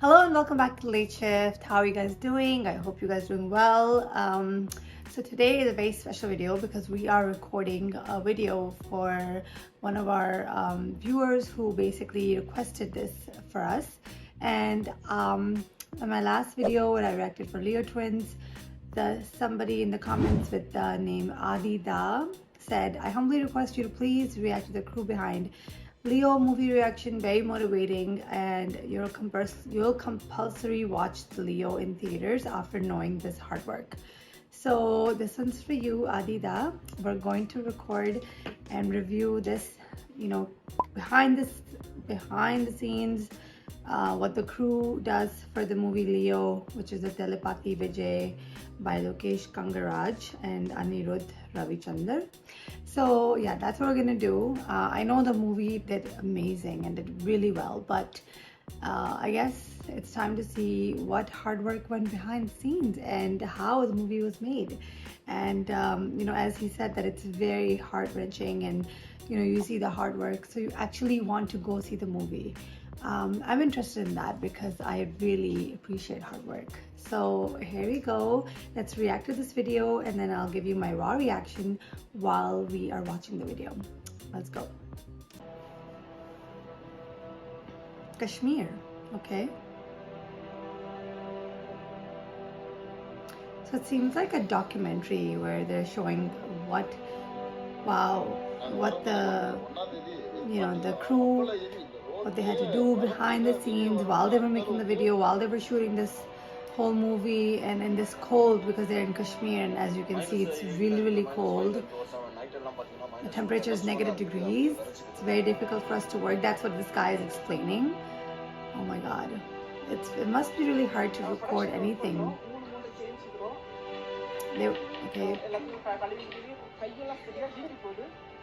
Hello and welcome back to Late Shift. How are you guys doing? I hope you guys are doing well. So today is a very special video because we are recording a video for one of our viewers who basically requested this for us. And in my last video when I reacted for Leo twins, somebody in the comments with the name Adida said, I humbly request you to please react to the crew behind Leo movie reaction, very motivating, and you'll compulsory watch the Leo in theaters after knowing this hard work. So this one's for you, Adida. We're going to record and review this, behind the scenes, what the crew does for the movie Leo, which is a Thalapathy Vijay by Lokesh, Kanagaraj and Anirudh, Ravichander. So yeah, that's what we're gonna do. I know the movie did amazing and did really well, but I guess it's time to see what hard work went behind the scenes and how the movie was made. And as he said, that it's very heart-wrenching, and you see the hard work, so you actually want to go see the movie. I'm interested in that because I really appreciate hard work. So here we go. Let's react to this video and then I'll give you my raw reaction while we are watching the video. Let's go. Kashmir, okay. So it seems like a documentary where they're showing what the crew, what they had to do behind the scenes while they were making the video, while they were shooting this whole movie, and in this cold, because they're in Kashmir, and as you can see, it's really cold. The temperature is -degrees. It's very difficult for us to work. That's what this guy is explaining. Oh my god, it must be really hard to record anything. Okay.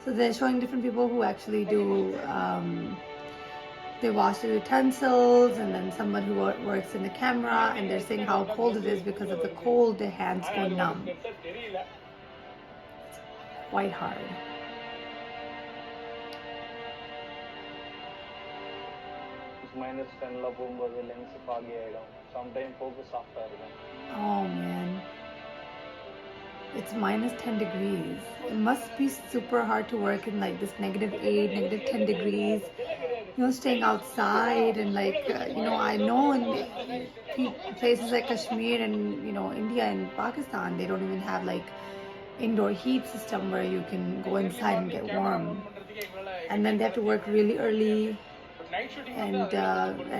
So they're showing different people who actually do, they wash the utensils, and then someone who works in the camera, and they're saying how cold it is because of the cold, their hands go numb. It's quite hard. -10 போகும்போது lens foggy ஆயிடும். Sometime focus of ஆயிடும். Oh man. It's -10 degrees. It must be super hard to work in like this -8, -10 degrees. Staying outside, and I know in places like Kashmir and India and Pakistan, they don't even have like indoor heat system where you can go inside and get warm. And then they have to work really early, and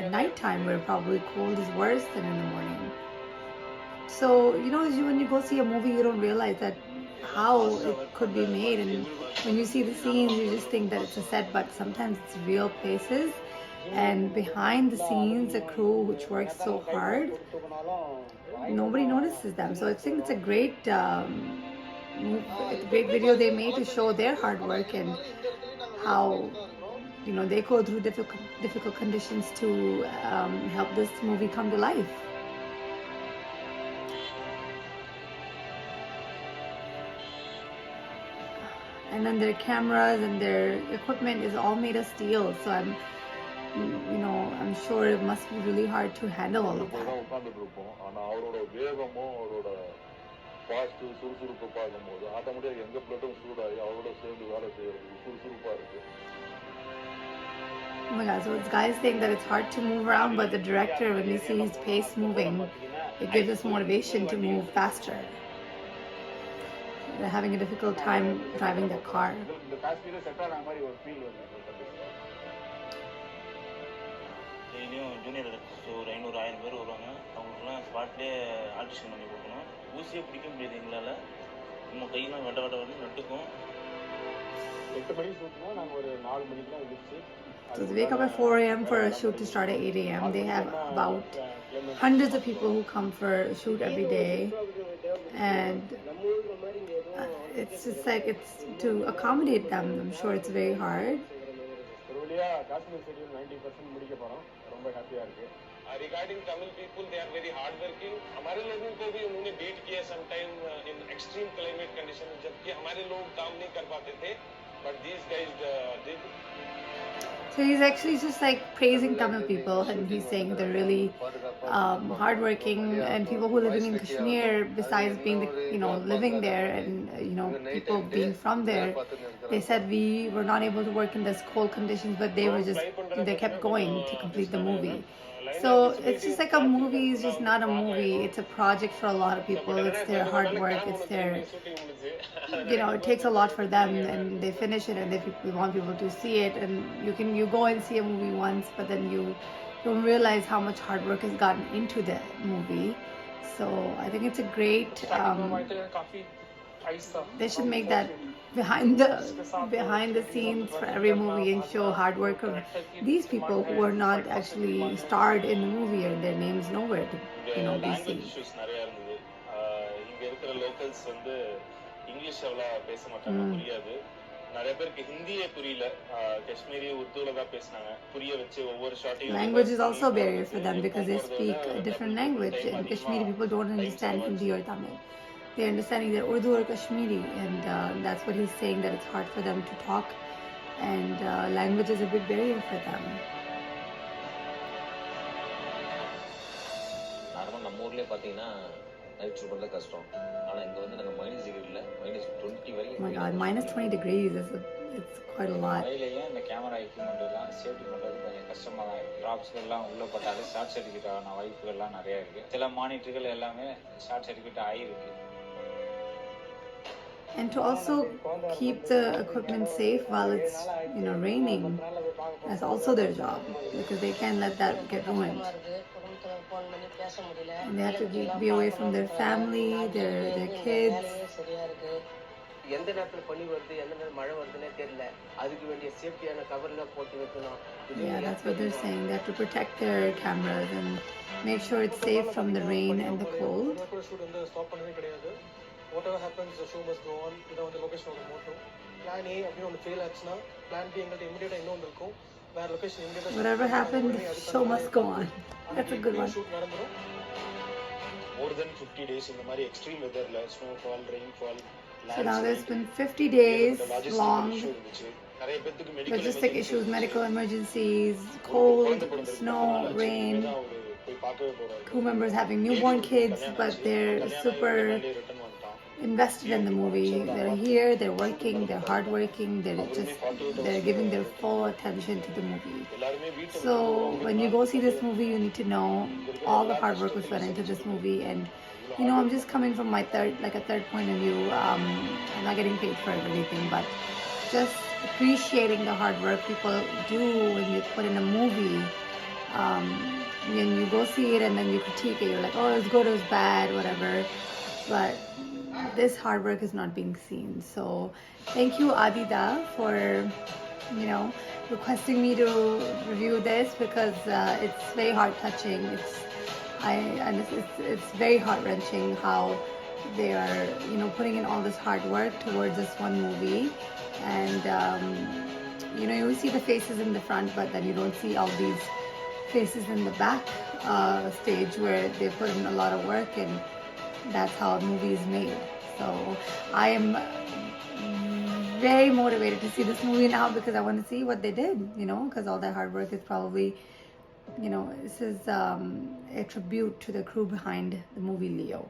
at night time where probably cold is worse than in the morning. So when you go see a movie, you don't realize that how it could be made, and when you see the scenes, you just think that it's a set, but sometimes it's real places, and behind the scenes, the crew which works so hard, nobody notices them. So I think it's a great video they made to show their hard work and how they go through difficult conditions to help this movie come to life. And then their cameras and their equipment is all made of steel, so I'm sure it must be really hard to handle all of that. Oh my god, so this guy is saying that it's hard to move around, but the director, when we see his pace moving, it gives us motivation to move faster. They're having a difficult time driving the car. Junior ஒரு 500-1000 பேர் வருவாங்க. அவங்களுக்குலாம் ஸ்பாட்லேயே audition பண்ணி கொடுக்கணும். ஊசியை பிடிக்க முடியாது எங்களால். நம்ம கையெல்லாம் வட்ட நட்டுக்கும். 8 மணிக்கு ஷூட்னா நாங்கள் ஒரு 4 மணிக்கெலாம் எழுந்திரிச்சு. So they wake up at 4 a.m. for a shoot to start at 8 a.m. They have about hundreds of people who come for a shoot every day, and it's just like, it's to accommodate them. I'm sure it's very hard. Regarding Tamil people, they are very hardworking. हमारे लोगों को भी उन्होंने beat किया sometime in extreme climate conditions, जबकि हमारे लोग काम नहीं कर पाते थे, but these guys did. So he's actually just like praising Tamil people, and he's saying they're really hardworking, and people who are living in Kashmir, besides being living there and people being from there, they said we were not able to work in this cold conditions, but they kept going to complete the movie. So it's just like a movie is just not a movie. It's a project for a lot of people. It's their hard work. It's their, it takes a lot for them, and they finish it, and we want people to see it. And you go and see a movie once, but then you don't realize how much hard work has gotten into the movie. So I think it's a great. They should make that behind the scenes for every movie and show hard work of these people who are not actually starred in the movie, and their names nowhere to be seen. இங்க இருக்கிற locals வந்து English அவ்வளோ பேச மாட்டாங்க, புரியாது. நிறைய பேருக்கு ஹிந்தியே புரியல, காஷ்மீரி உருதுல தான் பேசினாங்க, புரிய வச்சு ஒவ்வொரு ஷாட்டையும். Language is also a barrier for them because they speak a different language, and Kashmiri people don't understand Hindi or Tamil. They're understanding their Urdu or Kashmiri, and that's what he's saying, that it's hard for them to talk, and language is a big barrier for them. Normal நம்ம ஊர்லயே பாத்தீங்கன்னா night shoot பண்றது கஷ்டம். ஆனா இங்க வந்து நாங்க minus டிகிரில -20 வரைக்கும். Oh my god, -20 degrees it's quite a lot. கையிலேயே இந்த கேமரா எக்யூப்மெண்ட் எல்லாம் சேஃப்டி பண்றது கொஞ்சம் கஷ்டமா தான் இருக்கு. டிராப்ஸ் எல்லாம் உள்ள போட்டாலே ஷார்ட் சர்க்யூட் ஆன வாய்ப்புகள்லாம் நிறைய இருக்கு. சில மானிட்டர்கள் எல்லாமே ஷார்ட் சர்க்யூட் ஆயிருக்கு. And to also keep the equipment safe while it's raining, that's also their job, because they can't let that get ruined. And they have to be away from their family, their kids. எந்த நேரத்துல பனி வருது, எந்த நேரம் மழை வருதுன்னே தெரியல. அதுக்கு வேண்டிய சேஃப்டியான கவர்லாம் போட்டு வைக்கணும். Yeah, that's what they're saying. They have to protect their cameras and make sure it's safe from the rain and the cold. Whatever happens, the show must go on. The location of the motto. Plan A, if fail action, plan B, immediate where location immediate. Whatever happened, the show must go on. That's a good one. More than 50 days in the extreme weather, snowfall, rainfall. So now there's been 50 days long. Logistic issues, medical emergencies, cold, snow, rain. Crew members having newborn kids, but they're super invested in the movie. They're here, they're working, they're hardworking, they're giving their full attention to the movie. So when you go see this movie, you need to know all the hard work was went into this movie. And I'm just coming from my third point of view. I'm not getting paid for everything, but just appreciating the hard work people do when you put in a movie. When you go see it and then you critique it, you're like, oh, it was good, it was bad, whatever. But this hard work is not being seen. So thank you, Adida, for requesting me to review this, because it's very heart touching. It's very heart wrenching how they are putting in all this hard work towards this one movie. And you see the faces in the front, but then you don't see all these faces in the back stage where they put in a lot of work, and that's how a movie is made. So I am very motivated to see this movie now, because I want to see what they did, because all that hard work is probably, this is a tribute to the crew behind the movie Leo.